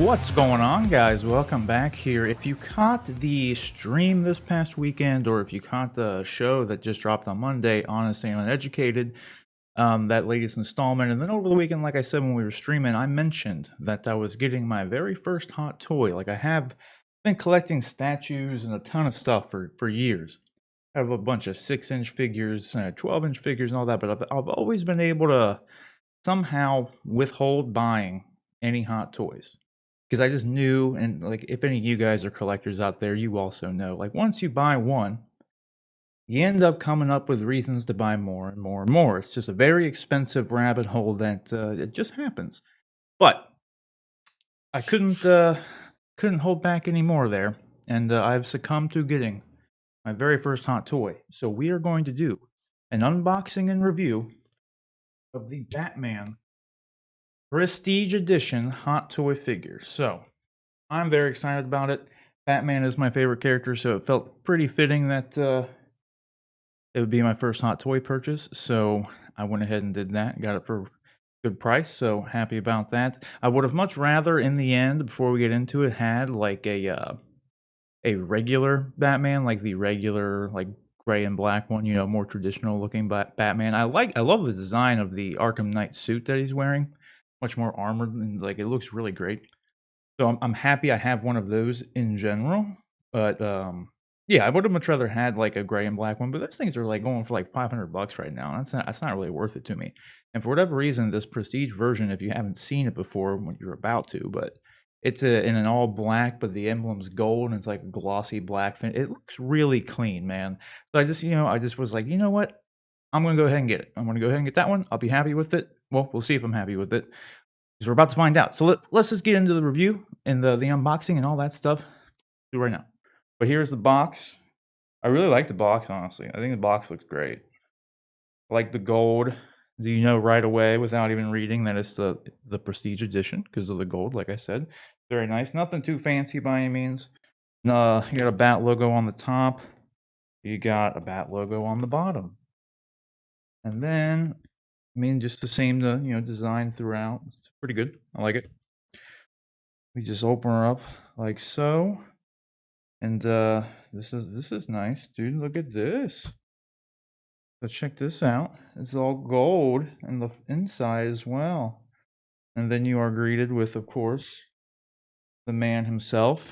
What's going on, guys? Welcome back here. If you caught the stream this past weekend, or if you caught the show that just dropped on Monday, Honest and Uneducated, that latest installment, and then over the weekend, like I said when we were streaming, I mentioned that I was getting my very first hot toy. Like, I have been collecting statues and a ton of stuff for years. I have a bunch of 6-inch figures, 12-inch figures, and all that, but I've always been able to somehow withhold buying any hot toys. Because I just knew, and like, if any of you guys are collectors out there, you also know, like, once you buy one, you end up coming up with reasons to buy more and more and more. It's just a very expensive rabbit hole that it just happens. But I couldn't hold back anymore there, and I've succumbed to getting my very first hot toy. So we are going to do an unboxing and review of the Batman Prestige Edition hot toy figure. So I'm very excited about it. Batman is my favorite character, so it felt pretty fitting that it would be my first hot toy purchase. So I went ahead and did that. Got it for a good price, so happy about that. I would have much rather, in the end, before we get into it, had like a regular Batman, like the regular, like, gray and black one, you know, more traditional looking Batman. I love the design of the Arkham Knight suit that he's wearing. Much more armored, and like, it looks really great. So I'm happy I have one of those in general. But yeah, I would have much rather had like a gray and black one, but those things are like going for like $500 right now. That's not really worth it to me. And for whatever reason, this prestige version, if you haven't seen it before, when you're about to, but it's in an all black, but the emblem's gold, and it's like a glossy black fin. It looks really clean, man. So I just was like, you know what? I'm gonna go ahead and get it. I'm gonna go ahead and get that one. I'll be happy with it. Well, we'll see if I'm happy with it, because we're about to find out. So let's just get into the review and the unboxing and all that stuff do right now. But here's the box. I really like the box, honestly. I think the box looks great. I like the gold. So you know right away without even reading that it's the Prestige Edition because of the gold, like I said. Very nice. Nothing too fancy by any means. No, you got a bat logo on the top. You got a bat logo on the bottom. And then, I mean, just the same, design throughout. It's pretty good. I like it. We just open her up like so. And this is nice, dude. Look at this. So check this out. It's all gold and the inside as well. And then you are greeted with, of course, the man himself.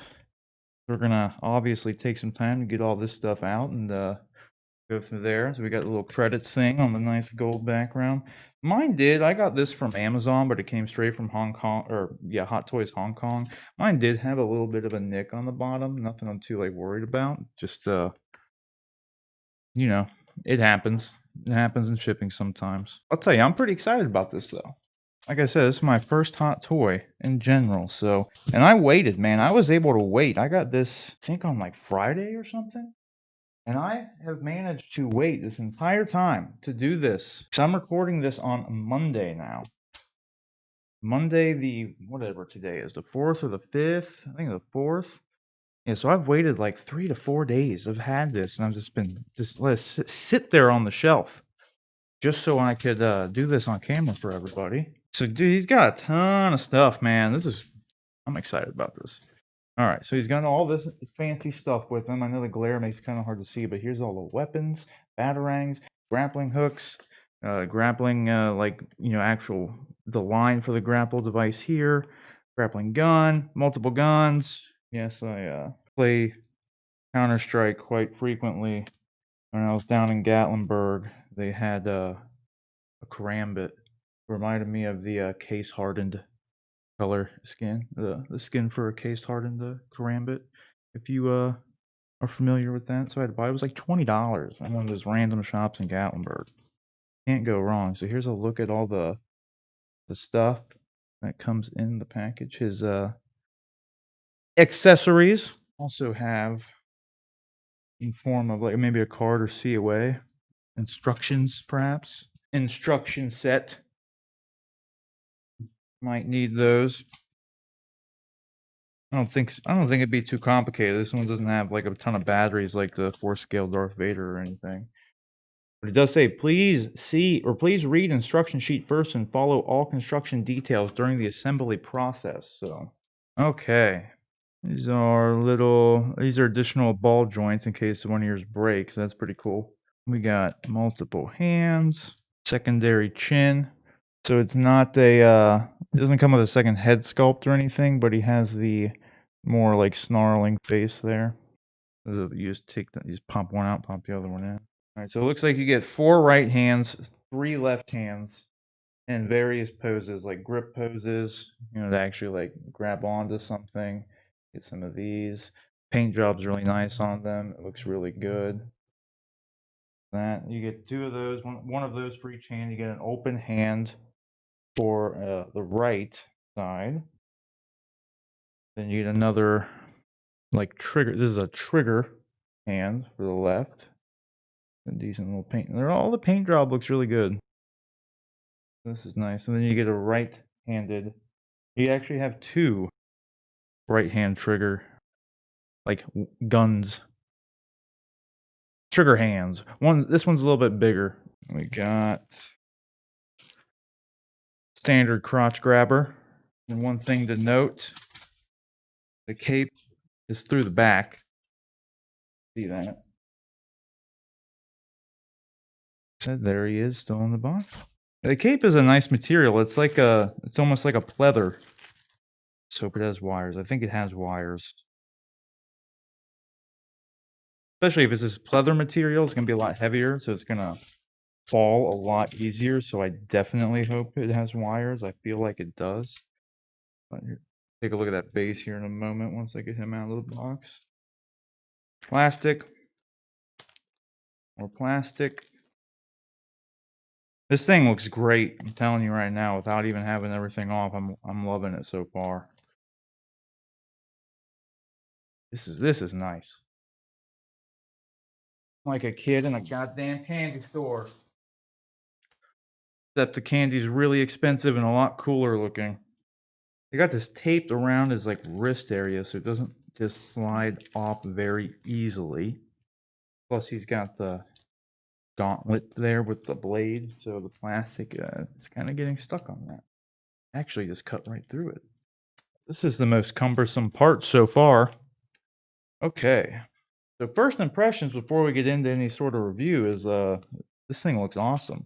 We're gonna obviously take some time to get all this stuff out and go through there. So we got a little credits thing on the nice gold background. Mine did. I got this from Amazon, but it came straight from Hong Kong, or yeah, Hot Toys Hong Kong. Mine did have a little bit of a nick on the bottom. Nothing I'm too like worried about. Just you know, it happens. It happens in shipping sometimes. I'll tell you, I'm pretty excited about this though. Like I said, this is my first hot toy in general. So, and I waited, man. I was able to wait. I got this, I think, on like Friday or something. And I have managed to wait this entire time to do this. So I'm recording this on Monday now. Monday, the whatever today is, the 4th or the 5th? I think the 4th. Yeah, so I've waited like 3 to 4 days. I've had this, and I've just let it sit there on the shelf just so I could do this on camera for everybody. So, dude, he's got a ton of stuff, man. I'm excited about this. All right, so he's got all this fancy stuff with him. I know the glare makes it kind of hard to see, but here's all the weapons, batarangs, grappling hooks, grappling, actual, the line for the grapple device here, grappling gun, multiple guns. Yes, I play Counter-Strike quite frequently. When I was down in Gatlinburg, they had a karambit. Reminded me of the case-hardened color skin, the skin for a case-hardened karambit. If you are familiar with that, so I had to buy it. It was like $20 at one of those random shops in Gatlinburg. Can't go wrong. So here's a look at all the stuff that comes in the package. His accessories also have in form of like maybe a card or COA, instructions perhaps, instruction set. Might need those. I don't think it'd be too complicated. This one doesn't have like a ton of batteries like the 4-scale Darth Vader or anything. But it does say, please read instruction sheet first and follow all construction details during the assembly process. So Okay. These are additional ball joints in case one of yours breaks. That's pretty cool. We got multiple hands, secondary chin. So it's not it doesn't come with a second head sculpt or anything, but he has the more like snarling face there. You just pump one out, pump the other one in. All right, so it looks like you get 4 right hands, 3 left hands, and various poses like grip poses, to actually like grab onto something. Get some of these. Paint job's really nice on them. It looks really good. That you get 2 of those, one of those for each hand. You get an open hand for the right side. Then you get another like trigger. This is a trigger hand for the left. A decent little paint. All the paint job looks really good. This is nice. And then you get a right-handed. You actually have 2 right-hand trigger, like guns, trigger hands. This one's a little bit bigger. We got standard crotch grabber. And one thing to note, the cape is through the back. See that? So there he is, still in the box. The cape is a nice material. It's almost like a pleather. So hope it has wires. I think it has wires. Especially if it's this pleather material, it's gonna be a lot heavier, so it's gonna fall a lot easier. So I definitely hope it has wires. I feel like it does. But take a look at that base here in a moment once I get him out of the box. Plastic. More plastic. This thing looks great. I'm telling you right now, without even having everything off, I'm loving it so far. This is nice. Like a kid in a goddamn candy store. Except the candy's really expensive and a lot cooler looking. They got this taped around his like wrist area so it doesn't just slide off very easily. Plus he's got the gauntlet there with the blades, so the plastic is kind of getting stuck on that. Actually just cut right through it. This is the most cumbersome part so far. Okay. So first impressions before we get into any sort of review is this thing looks awesome.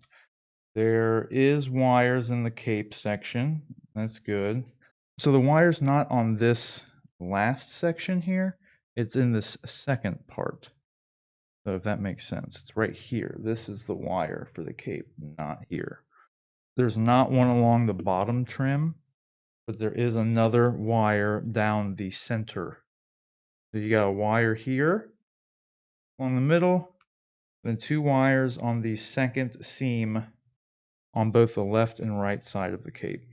There is wires in the cape section. That's good. So the wire's not on this last section here. It's in this second part. So if that makes sense, it's right here. This is the wire for the cape, not here. There's not one along the bottom trim, but there is another wire down the center. So you got a wire here on the middle, then 2 wires on the second seam on both the left and right side of the cape.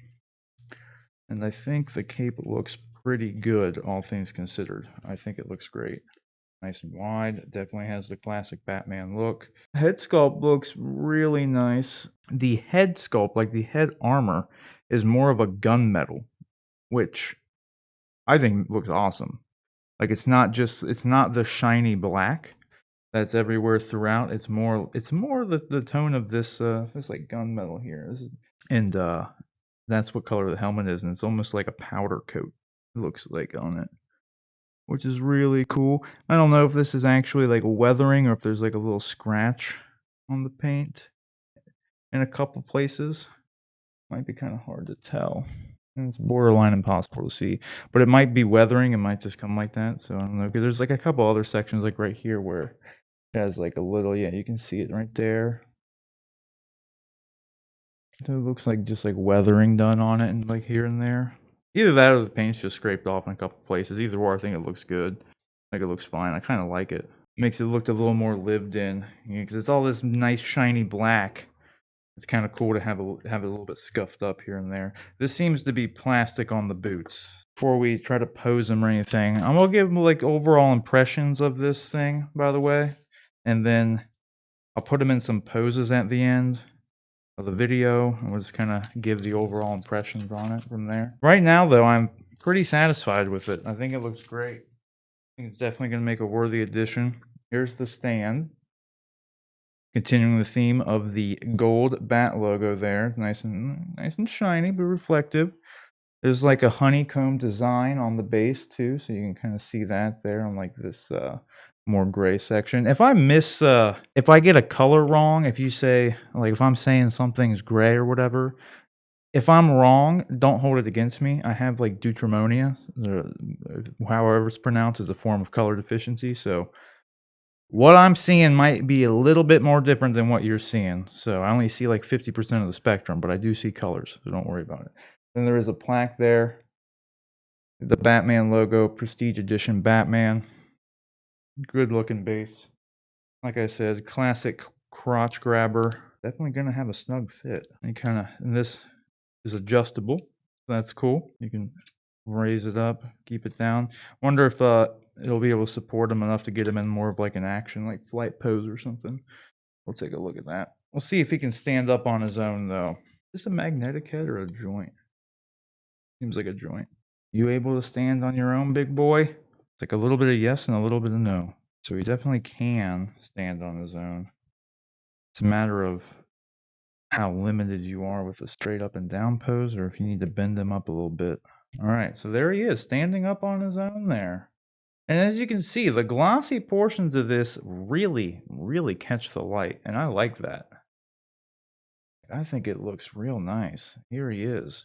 And I think the cape looks pretty good, all things considered. I think it looks great. Nice and wide. Definitely has the classic Batman look. Head sculpt looks really nice. The head sculpt, like the head armor, is more of a gunmetal, which I think looks awesome. Like it's not the shiny black that's everywhere throughout. It's more the tone of this like gunmetal here. And that's what color the helmet is, and it's almost like a powder coat. It looks like on it, which is really cool. I don't know if this is actually like weathering or if there's like a little scratch on the paint in a couple places. Might be kind of hard to tell. And it's borderline impossible to see, but it might be weathering. It might just come like that. So I don't know. 'Cause there's like a couple other sections like right here where it has like a little, yeah, you can see it right there. So it looks like just like weathering done on it and like here and there. Either that or the paint's just scraped off in a couple places. Either or, I think it looks good. Like it looks fine. I kind of like it. Makes it look a little more lived in. Because it's all this nice shiny black. It's kind of cool to have it a little bit scuffed up here and there. This seems to be plastic on the boots. Before we try to pose them or anything, I'm gonna give them like overall impressions of this thing, by the way, and then I'll put them in some poses at the end of the video, and we'll just kind of give the overall impressions on it from there. Right now, though, I'm pretty satisfied with it. I think it looks great. I think it's definitely going to make a worthy addition. Here's the stand. Continuing the theme of the gold bat logo there. It's nice and shiny, but reflective. There's like a honeycomb design on the base too, so you can kind of see that there on like this more gray section. If I miss if I get a color wrong, if you say like if I'm saying something's gray or whatever, if I'm wrong, don't hold it against me. I have like deuteramonia, however it's pronounced, is a form of color deficiency. So what I'm seeing might be a little bit more different than what you're seeing. So I only see like 50% of the spectrum, but I do see colors, so don't worry about it. Then there is a plaque there, the Batman logo, Prestige Edition Batman. Good looking base. Like I said, classic crotch grabber. Definitely gonna have a snug fit. And this is adjustable. That's cool. You can raise it up, keep it down. Wonder if it'll be able to support him enough to get him in more of like an action, like flight pose or something. We'll take a look at that. We'll see if he can stand up on his own though. Is this a magnetic head or a joint? Seems like a joint. You able to stand on your own, big boy? It's like a little bit of yes and a little bit of no. So he definitely can stand on his own. It's a matter of how limited you are with a straight up and down pose, or if you need to bend him up a little bit. All right, so there he is, standing up on his own there. And as you can see, the glossy portions of this really, really catch the light, and I like that. I think it looks real nice. Here he is.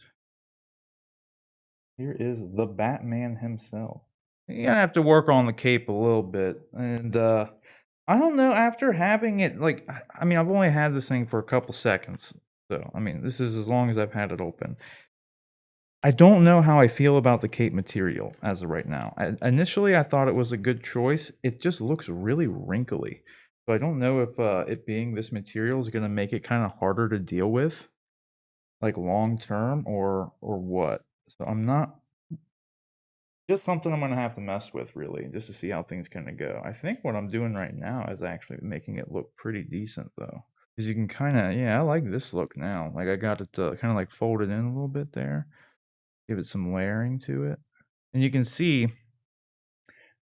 Here is the Batman himself. You're gonna have to work on the cape a little bit, and I don't know. After having it, like, I mean, I've only had this thing for a couple seconds, so I mean, this is as long as I've had it open. I don't know how I feel about the cape material as of right now. Initially, I thought it was a good choice. It just looks really wrinkly, so I don't know if it being this material is gonna make it kind of harder to deal with, like long term, or what. So I'm not just something I'm gonna have to mess with really, just to see how things kinda go. I think what I'm doing right now is actually making it look pretty decent though. 'Cause you can kinda yeah, I like this look now. Like I got it, kinda like folded in a little bit there, give it some layering to it. And you can see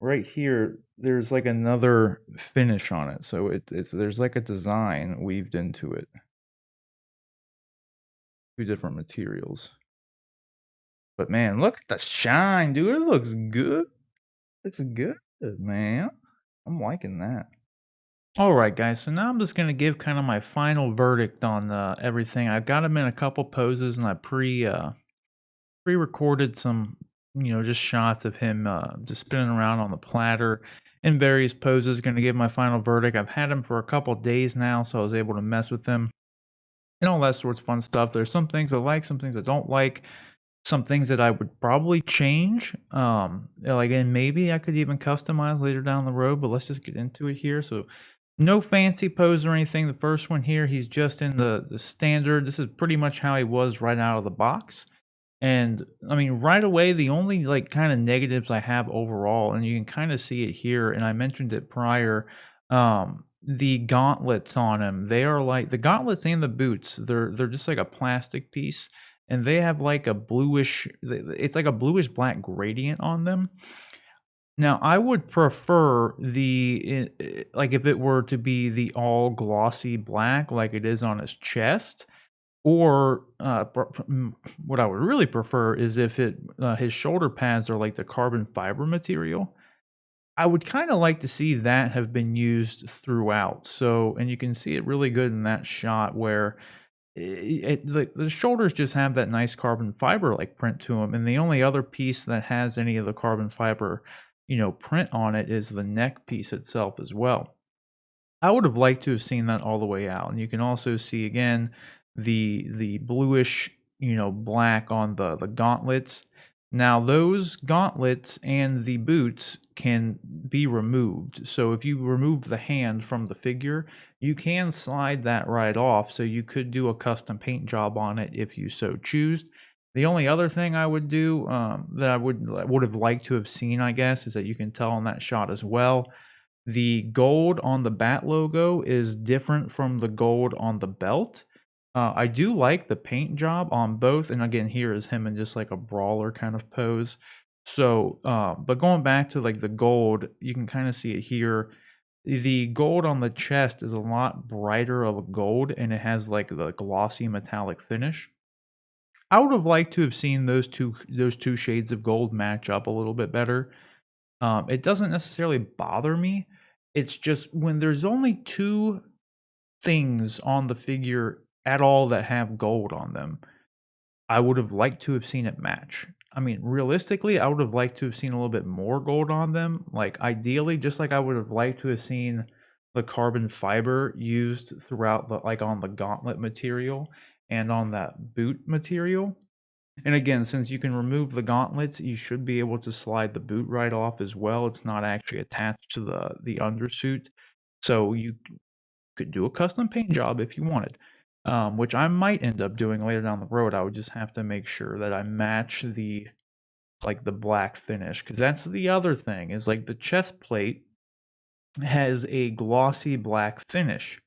right here, there's like another finish on it. So it's there's like a design weaved into it. 2 different materials. But man, look at the shine, dude. It looks good. Looks good, man. I'm liking that. All right, guys. So now I'm just gonna give kind of my final verdict on everything. I've got him in a couple poses, and I pre-recorded some, just shots of him just spinning around on the platter in various poses. Going to give my final verdict. I've had him for a couple days now, so I was able to mess with him and all that sorts of fun stuff. There's some things I like, some things I don't like, some things that I would probably change. Like, and maybe I could even customize later down the road, but let's just get into it here. So no fancy pose or anything. The first one here, he's just in the standard. This is pretty much how he was right out of the box. And I mean, right away, the only like kind of negatives I have overall, and you can kind of see it here, and I mentioned it prior, the gauntlets on him, they are like the gauntlets and the boots, they're just like a plastic piece, and they have like a bluish, it's like a bluish black gradient on them. Now, I would prefer like if it were to be the all glossy black like it is on his chest, or, what I would really prefer is if his shoulder pads are like the carbon fiber material. I would kinda like to see that have been used throughout, so and you can see it really good in that shot where the shoulders just have that nice carbon fiber, like, print to them, and the only other piece that has any of the carbon fiber, print on it is the neck piece itself as well. I would have liked to have seen that all the way out, and you can also see again the bluish, black on the gauntlets. Now those gauntlets and the boots can be removed. So if you remove the hand from the figure, you can slide that right off. So you could do a custom paint job on it if you so choose. The only other thing I would do that I would have liked to have seen, I guess, is that you can tell on that shot as well the gold on the bat logo is different from the gold on the belt. I do like the paint job on both, and again, here is him in just like a brawler kind of pose. So, but going back to like the gold, you can kind of see it here. The gold on the chest is a lot brighter of a gold, and it has like the glossy metallic finish. I would have liked to have seen those two shades of gold match up a little bit better. It doesn't necessarily bother me. It's just when there's only two things on the figure at all that have gold on them, I would have liked to have seen it match. I mean, realistically, I would have liked to have seen a little bit more gold on them. Like, ideally, just like I would have liked to have seen the carbon fiber used throughout the like on the gauntlet material and on that boot material. And again, since you can remove the gauntlets, you should be able to slide the boot right off as well. It's not actually attached to the undersuit. So you could do a custom paint job if you wanted, which I might end up doing later down the road. I would just have to make sure that I match the like the black finish, because that's the other thing is like the chest plate has a glossy black finish.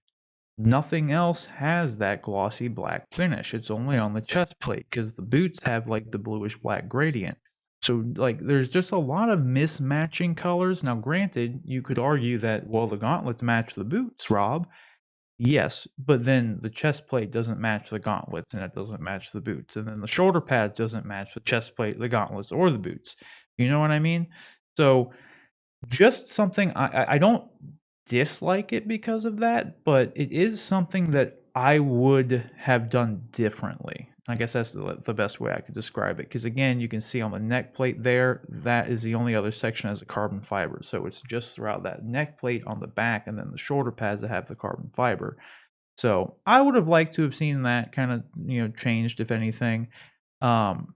Nothing else has that glossy black finish. It's only on the chest plate because the boots have like the bluish black gradient. So like there's just a lot of mismatching colors. Now granted, you could argue that well the gauntlets match the boots, Rob. Yes, but then the chest plate doesn't match the gauntlets and it doesn't match the boots. And then the shoulder pads doesn't match the chest plate, the gauntlets, or the boots. You know what I mean? So just something I don't dislike it because of that, but it is something that I would have done differently. I guess that's the best way I could describe it. Because again, you can see on the neck plate there, that is the only other section as a carbon fiber. So it's just throughout that neck plate on the back and then the shoulder pads that have the carbon fiber. So I would have liked to have seen that kind of, changed if anything. And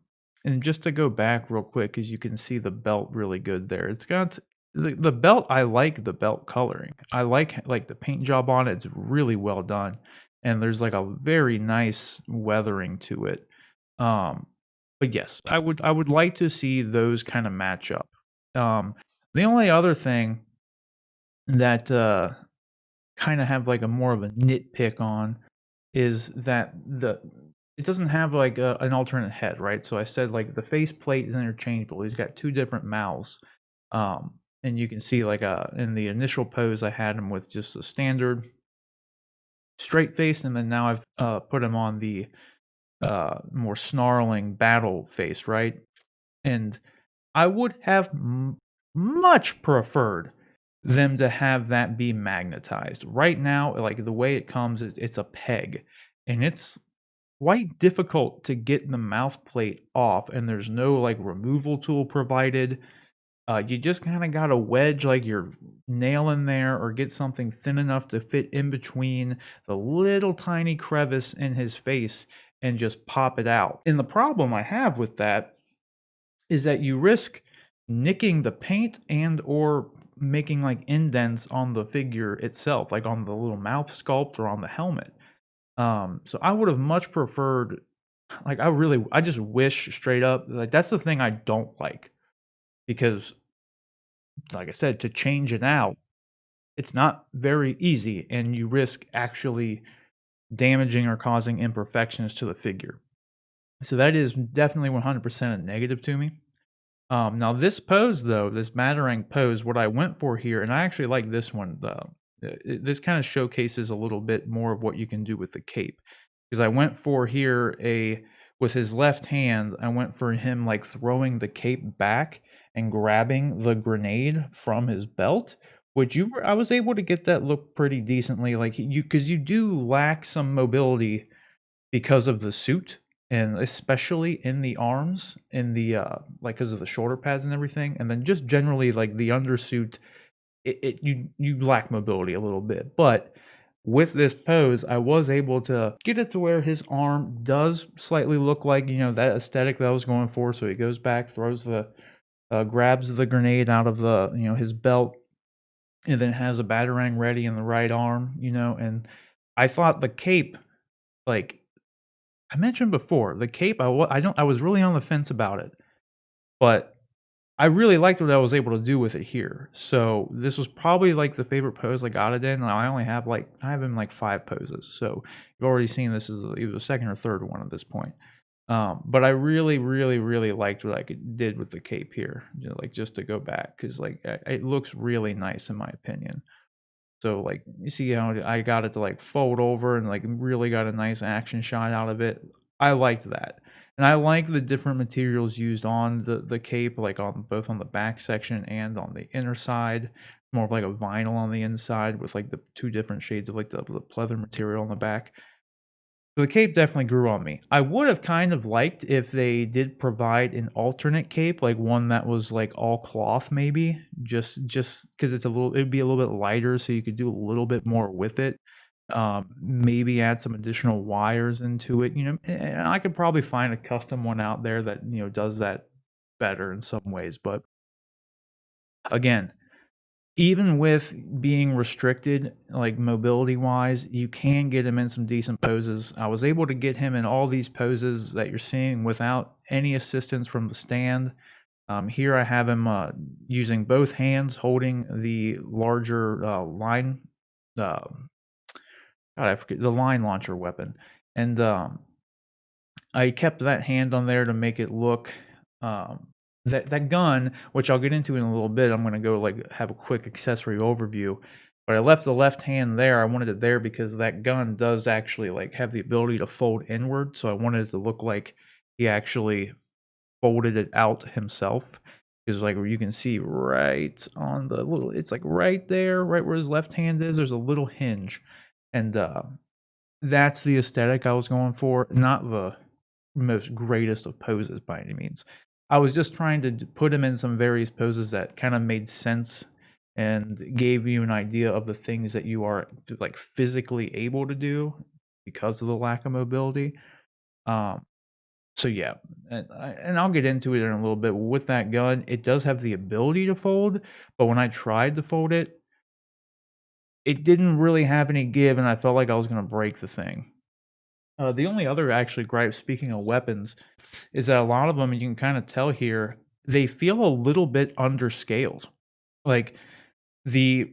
just to go back real quick, because you can see the belt really good there. It's got the belt. I like the belt coloring. I like the paint job on it. It's really well done, and there's like a very nice weathering to it. But yes, I would like to see those kind of match up. The only other thing that kind of have like a more of a nitpick on is that it doesn't have like an alternate head, right? So I said like the face plate is interchangeable. He's got two different mouths. And you can see like in the initial pose I had him with just a standard straight face, and then now I've put him on the more snarling battle face, right? And I would have much preferred them to have that be magnetized. Right now, like the way it comes is it's a peg, and it's quite difficult to get the mouth plate off, and there's no like removal tool provided. You just kind of got to wedge like your nail in there or get something thin enough to fit in between the little tiny crevice in his face and just pop it out. And the problem I have with that is that you risk nicking the paint and or making like indents on the figure itself, like on the little mouth sculpt or on the helmet. So I would have much preferred, like I just wish straight up, like that's the thing I don't like, because like I said, to change it out, it's not very easy and you risk actually damaging or causing imperfections to the figure. So that is definitely 100% a negative to me. Now this pose though, this Batarang pose, what I went for here, and I actually like this one though. This kind of showcases a little bit more of what you can do with the cape, because I went for here with his left hand, I went for him like throwing the cape back and grabbing the grenade from his belt, which I was able to get that look pretty decently, like because you do lack some mobility because of the suit, and especially in the arms, in the like because of the shoulder pads and everything, and then just generally like the undersuit, you lack mobility a little bit. But with this pose, I was able to get it to where his arm does slightly look like that aesthetic that I was going for. So he goes back, throws grabs the grenade out of the his belt, and then has a Batarang ready in the right arm, and I thought the cape, like I mentioned before, the cape, I was really on the fence about it, but I really liked what I was able to do with it here. So this was probably like the favorite pose I got it in. I only have I have him like 5 poses. So you've already seen this is either the second or third one at this point. But I really, really, really liked what I did with the cape here, like just to go back, because like it looks really nice in my opinion. So like you see how I got it to like fold over and like really got a nice action shot out of it. I liked that. And I like the different materials used on the cape, like on both on the back section and on the inner side. More of like a vinyl on the inside with like the two different shades of like the pleather material on the back. So the cape definitely grew on me. I would have kind of liked if they did provide an alternate cape, like one that was like all cloth maybe, just because it'd be a little bit lighter, so you could do a little bit more with it. Maybe add some additional wires into it, and I could probably find a custom one out there that, does that better in some ways. But again, even with being restricted, like mobility wise, you can get him in some decent poses. I was able to get him in all these poses that you're seeing without any assistance from the stand. Here I have him using both hands, holding the larger line. Uh, God, I forget the line launcher weapon, and I kept that hand on there to make it look that gun, which I'll get into in a little bit. I'm gonna go like have a quick accessory overview, but I left the left hand there. I wanted it there because that gun does actually like have the ability to fold inward. So I wanted it to look like he actually folded it out himself. Because like where you can see right on the little, it's like right there, right where his left hand is. There's a little hinge, and that's the aesthetic I was going for, not the most greatest of poses by any means. I was just trying to put him in some various poses that kind of made sense and gave you an idea of the things that you are like physically able to do because of the lack of mobility. Um, so yeah, and I'll get into it in a little bit. With that gun, it does have the ability to fold, but when I tried to fold it, it didn't really have any give, and I felt like I was going to break the thing. The only other actually gripe, speaking of weapons, is that a lot of them you can kind of tell here, they feel a little bit underscaled. Like the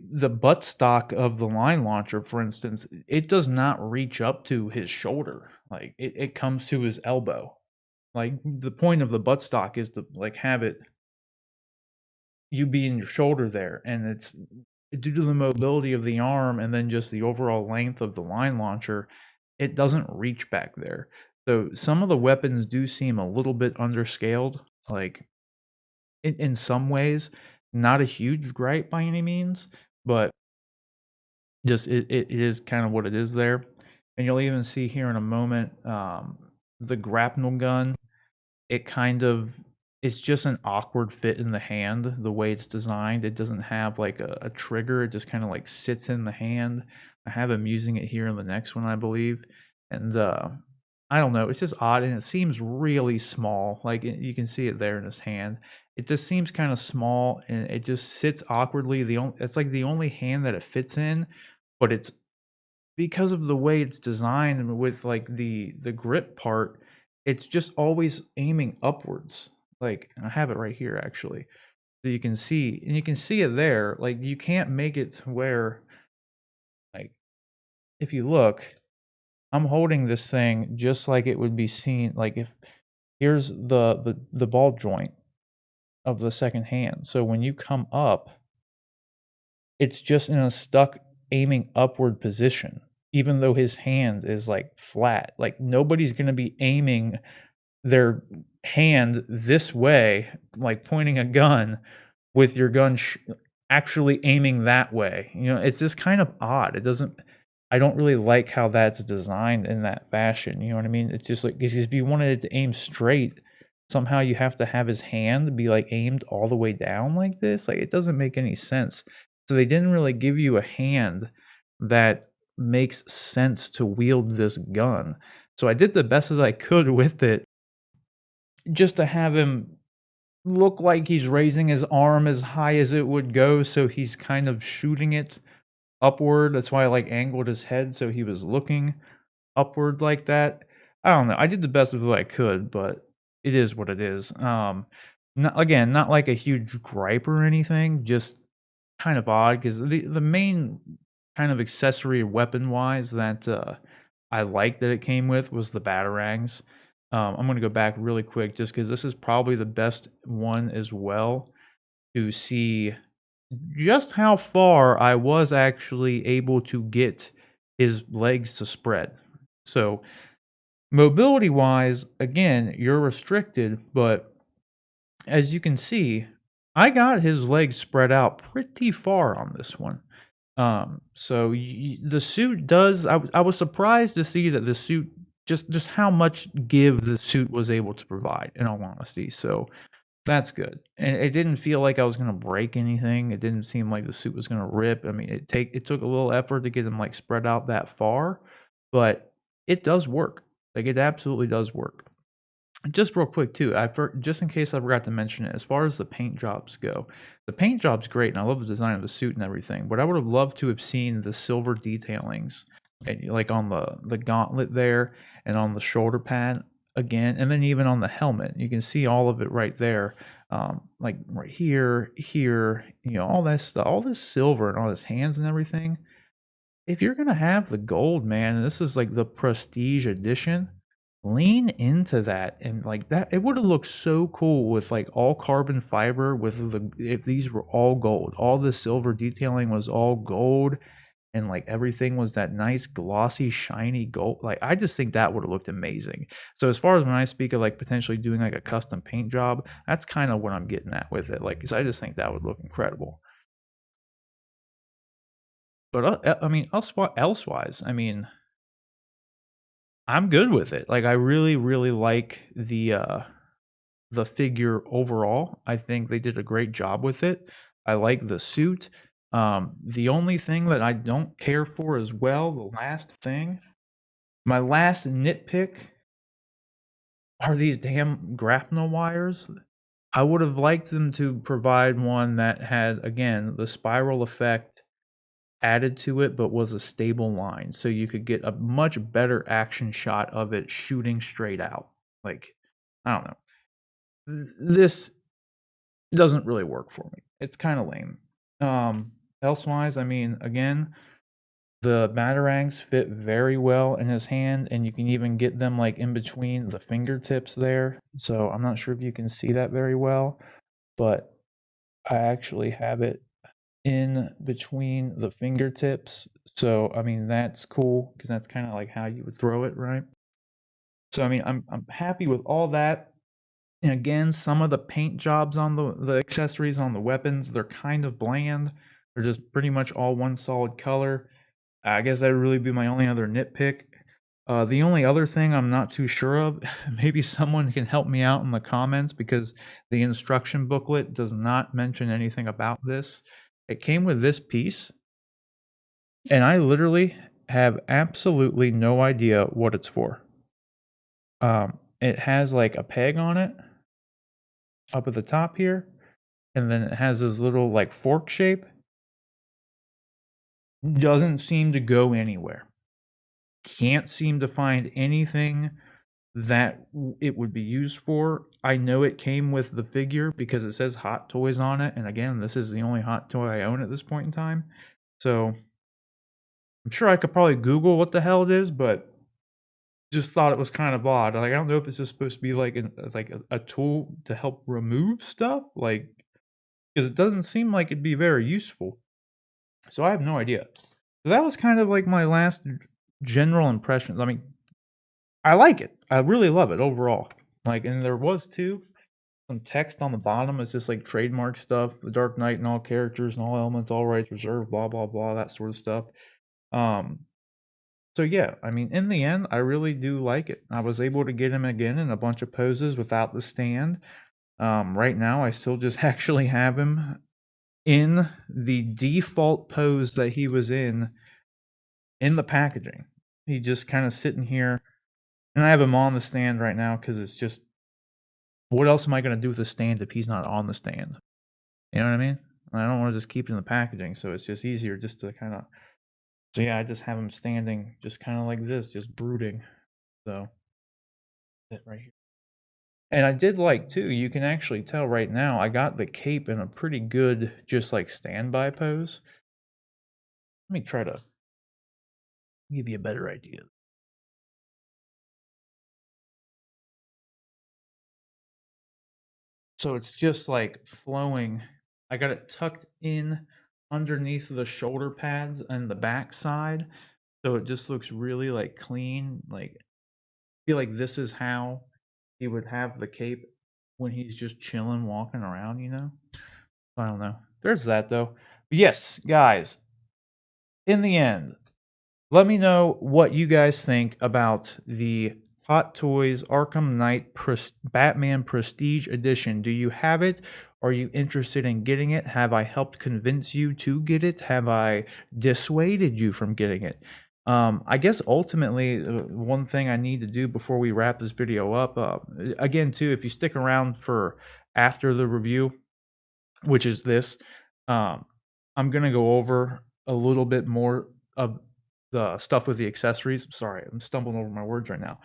butt stock of the line launcher, for instance, it does not reach up to his shoulder. Like it comes to his elbow. Like the point of the butt stock is to like have it you be in your shoulder there, and it's due to the mobility of the arm and then just the overall length of the line launcher, it doesn't reach back there. So some of the weapons do seem a little bit underscaled, like in some ways, not a huge gripe by any means, but just it is kind of what it is there. And you'll even see here in a moment the grapnel gun, it kind of it's just an awkward fit in the hand the way it's designed. It doesn't have like a trigger. It just kind of like sits in the hand. I have him using it here in the next one, I believe. And I don't know. It's just odd, and it seems really small. Like you can see it there in his hand. It just seems kind of small, and it just sits awkwardly. It's like the only hand that it fits in, but it's because of the way it's designed with like the grip part, it's just always aiming upwards. Like I have it right here actually. So you can see, and you can see it there. Like you can't make it to where, like, if you look, I'm holding this thing just like it would be seen. Like if here's the ball joint of the second hand. So when you come up, it's just in a stuck aiming upward position, even though his hand is like flat. Like nobody's going to be aiming their hand this way, like pointing a gun with your gun actually aiming that way. It's just kind of odd. I don't really like how that's designed in that fashion. You know what I mean? It's just like, because if you wanted it to aim straight, somehow you have to have his hand be like aimed all the way down like this. Like it doesn't make any sense. So they didn't really give you a hand that makes sense to wield this gun. So I did the best that I could with it just to have him look like he's raising his arm as high as it would go, so he's kind of shooting it upward. That's why I like angled his head so he was looking upward like that. I don't know. I did the best of what I could, but it is what it is. Not like a huge gripe or anything, just kind of odd because the main kind of accessory weapon wise that I like that it came with was the batarangs. I'm going to go back really quick just because this is probably the best one as well to see just how far I was actually able to get his legs to spread. So Mobility wise, again, you're restricted, but as you can see, I got his legs spread out pretty far on this one. So the suit does. I was surprised to see that the suit just how much give the suit was able to provide. In all honesty, so that's good. And it didn't feel like I was gonna break anything. It didn't seem like the suit was gonna rip. I mean, it took a little effort to get them like spread out that far, but it does work. Like it absolutely does work. Just real quick too, just in case I forgot to mention it, as far as the paint jobs go, the paint job's great, and I love the design of the suit and everything. But I would have loved to have seen the silver detailings, and like on the gauntlet there, and on the shoulder pad again, and then even on the helmet. You can see all of it right there, like right here, here, all that stuff, all this silver and all his hands and everything. If you're gonna have the gold, man, and this is like the prestige edition, lean into that and like that. It would have looked so cool with like all carbon fiber with if these were all gold. All the silver detailing was all gold and like everything was that nice glossy shiny gold. Like I just think that would have looked amazing. So as far as when I speak of like potentially doing like a custom paint job, that's kind of what I'm getting at with it. Like, 'cause I just think that would look incredible. But I mean, elsewise, I mean, I'm good with it. Like I really, really like the figure overall. I think they did a great job with it. I like the suit. The only thing that I don't care for as well, the last thing, my last nitpick are these damn grapnel wires. I would have liked them to provide one that had again the spiral effect added to it, but was a stable line, so you could get a much better action shot of it shooting straight out. Like, I don't know. This doesn't really work for me. It's kind of lame. Elsewise, I mean, again, the batarangs fit very well in his hand, and you can even get them like in between the fingertips there. So I'm not sure if you can see that very well, but I actually have it in between the fingertips. So I mean that's cool because that's kind of like how you would throw it, right? So I mean I'm happy with all that. And again, some of the paint jobs on the accessories on the weapons, they're kind of bland. They're just pretty much all one solid color. I guess that would really be my only other nitpick. The only other thing I'm not too sure of, maybe someone can help me out in the comments because the instruction booklet does not mention anything about this. It came with this piece, and I literally have absolutely no idea what it's for. It has like a peg on it up at the top here, and then it has this little like fork shape. Doesn't seem to go anywhere. Can't seem to find anything that it would be used for. I know it came with the figure because it says Hot Toys on it, and again, this is the only Hot Toy I own at this point in time. So I'm sure I could probably Google what the hell it is, but just thought it was kind of odd. Like I don't know if it's just supposed to be like it's like a tool to help remove stuff, like because it doesn't seem like it'd be very useful. So I have no idea. So that was kind of like my last general impressions. I mean, I like it. I really love it overall. Like, and there was too some text on the bottom. It's just like trademark stuff. The Dark Knight and all characters and all elements, all rights reserved. Blah blah blah. That sort of stuff. Um. So yeah, I mean, in the end, I really do like it. I was able to get him again in a bunch of poses without the stand. Right now, I still just actually have him in the default pose that he was in the packaging. He just kind of sitting here, and I have him on the stand right now because it's just what else am I gonna do with the stand if he's not on the stand? You know what I mean? I don't want to just keep it in the packaging, so it's just easier just to kind of. So yeah, I just have him standing, just kind of like this, just brooding. So it right here. And I did like too. You can actually tell right now. I got the cape in a pretty good, just like standby pose. Let me try to give you a better idea. So it's just like flowing. I got it tucked in underneath the shoulder pads and the back side. So it just looks really like clean. Like feel like this is how he would have the cape when he's just chilling, walking around, you know? I don't know. There's that though. But yes, guys, in the end, let me know what you guys think about the Hot Toys Arkham Knight Batman Prestige Edition. Do you have it? Are you interested in getting it? Have I helped convince you to get it? Have I dissuaded you from getting it? I guess ultimately, one thing I need to do before we wrap this video up, again, too, if you stick around for after the review, which is this, um, I'm gonna go over a little bit more of the stuff with the accessories. Sorry, I'm stumbling over my words right now.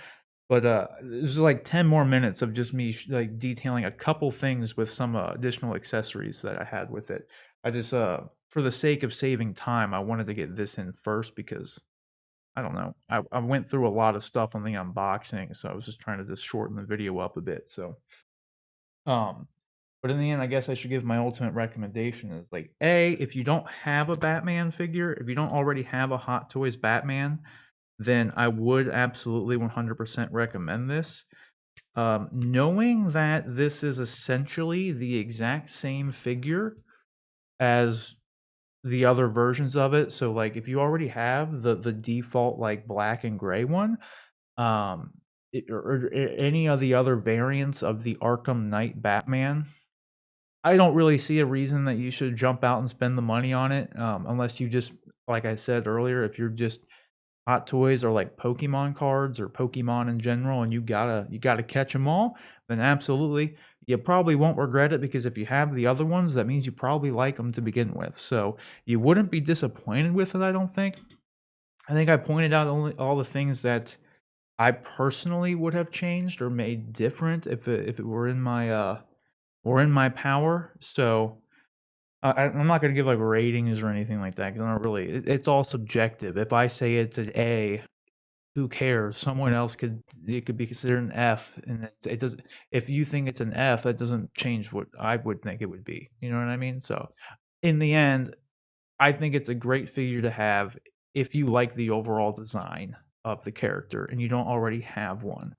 But this is like 10 more minutes of just me like detailing a couple things with some additional accessories that I had with it. I just for the sake of saving time, I wanted to get this in first because I don't know. I went through a lot of stuff on the unboxing, so I was just trying to just shorten the video up a bit. So um but in the end, I guess I should give my ultimate recommendation is like A, if you don't have a Batman figure, if you don't already have a Hot Toys Batman, then I would absolutely 100% recommend this. Knowing that this is essentially the exact same figure as the other versions of it. So like if you already have the default like black and gray one, um or any of the other variants of the Arkham Knight Batman, I don't really see a reason that you should jump out and spend the money on it, unless you just, like I said earlier, if you're just Hot Toys or like Pokemon cards or Pokemon in general, and you gotta catch them all, then absolutely, you probably won't regret it because if you have the other ones, that means you probably like them to begin with. So you wouldn't be disappointed with it, I don't think. I think I pointed out only all the things that I personally would have changed or made different if it were in my power. So I'm not gonna give like ratings or anything like that because I don't really. It's all subjective. If I say it's an A, who cares? Someone else it could be considered an F, and it doesn't. If you think it's an F, that doesn't change what I would think it would be. You know what I mean? So, in the end, I think it's a great figure to have if you like the overall design of the character and you don't already have one.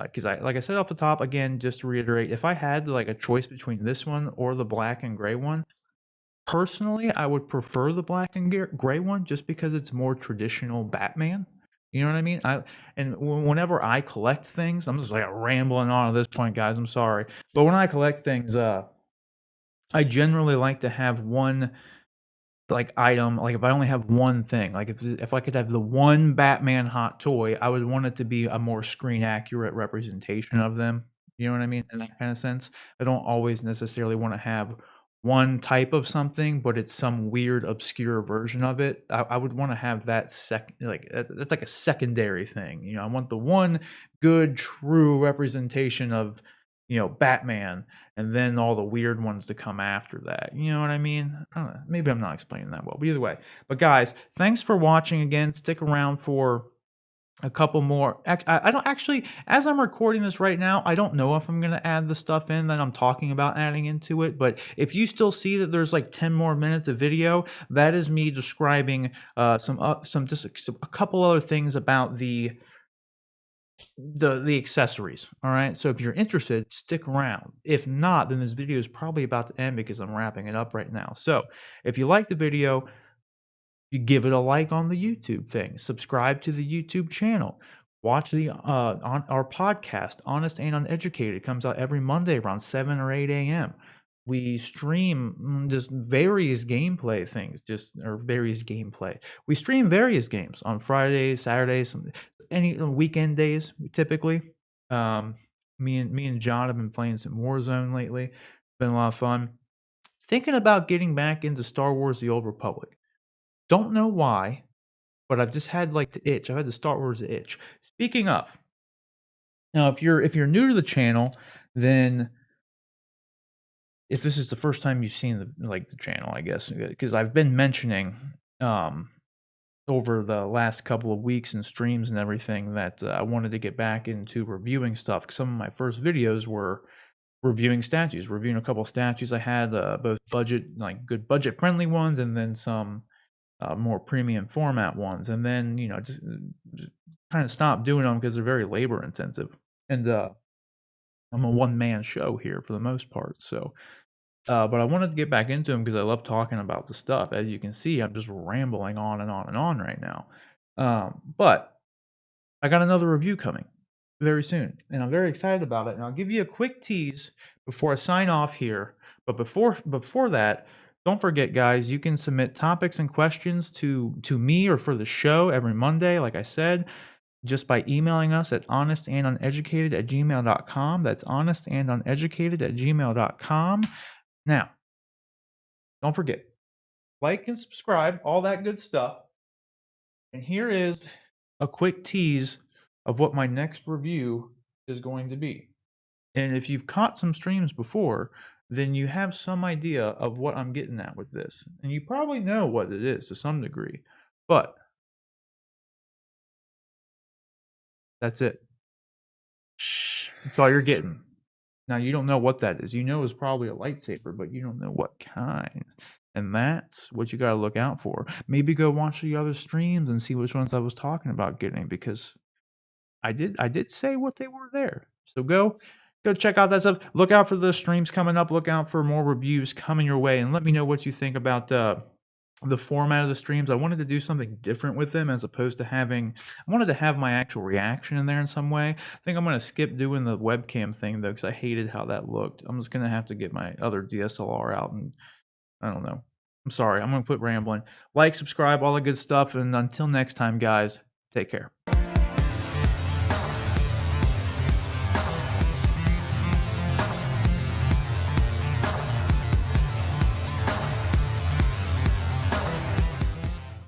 Because like I said off the top, again, just to reiterate, if I had like a choice between this one or the black and gray one, personally, I would prefer the black and gray one just because it's more traditional Batman. You know what I mean? Whenever I collect things, I'm just like rambling on at this point, guys. I'm sorry, but when I collect things, I generally like to have one like item. Like if I only have one thing, like if I could have the one Batman hot toy, I would want it to be a more screen accurate representation of them. You know what I mean? In that kind of sense, I don't always necessarily want to have one type of something, but it's some weird obscure version of it. I would want to have that that's like a secondary thing. You know, I want the one good true representation of Batman, and then all the weird ones to come after that. You know what I mean? I don't know. Maybe I'm not explaining that well, but either way. But guys, thanks for watching again. Stick around for a couple more. I don't actually, as I'm recording this right now, I don't know if I'm going to add the stuff in that I'm talking about adding into it. But if you still see that there's like 10 more minutes of video, that is me describing just a couple other things about the accessories. All right, so if you're interested, stick around. If not, then this video is probably about to end because I'm wrapping it up right now. So if you like the video, you give it a like on the YouTube thing, subscribe to the YouTube channel, watch the on our podcast, Honest and Uneducated. It comes out every Monday around 7 or 8 a.m. We stream just various gameplay things, various gameplay. We stream various games on Fridays, Saturdays, any weekend days typically. Me and John have been playing some Warzone lately. It's been a lot of fun. Thinking about getting back into Star Wars: The Old Republic. Don't know why, but I've just had like the itch. I've had the Star Wars itch. Speaking of, now if you're new to the channel, then if this is the first time you've seen the channel, I guess, because I've been mentioning over the last couple of weeks and streams and everything that I wanted to get back into reviewing stuff. 'Cause some of my first videos were reviewing statues, reviewing a couple of statues I had, both good budget friendly ones, and then some more premium format ones, and then just kind of stopped doing them because they're very labor intensive. And I'm a one man show here for the most part. So, but I wanted to get back into them because I love talking about the stuff. As you can see, I'm just rambling on and on and on right now. But I got another review coming very soon, and I'm very excited about it. And I'll give you a quick tease before I sign off here. But before that, don't forget, guys, you can submit topics and questions to me or for the show every Monday, like I said, just by emailing us at honestanduneducated@gmail.com. That's honestanduneducated@gmail.com. Now, don't forget, like and subscribe, all that good stuff. And here is a quick tease of what my next review is going to be. And if you've caught some streams before, then you have some idea of what I'm getting at with this. And you probably know what it is to some degree. But that's it. That's all you're getting. Now, you don't know what that is. You know it's probably a lightsaber, but you don't know what kind. And that's what you got to look out for. Maybe go watch the other streams and see which ones I was talking about getting, because I did say what they were there. So go check out that stuff. Look out for the streams coming up. Look out for more reviews coming your way, and let me know what you think about the format of the streams. I wanted to do something different with them as opposed to having. I wanted to have my actual reaction in there in some way. I think I'm gonna skip doing the webcam thing though, because I hated how that looked. I'm just gonna have to get my other DSLR out, and I don't know. I'm sorry. I'm gonna quit rambling. Like, subscribe, all the good stuff, and until next time, guys, take care.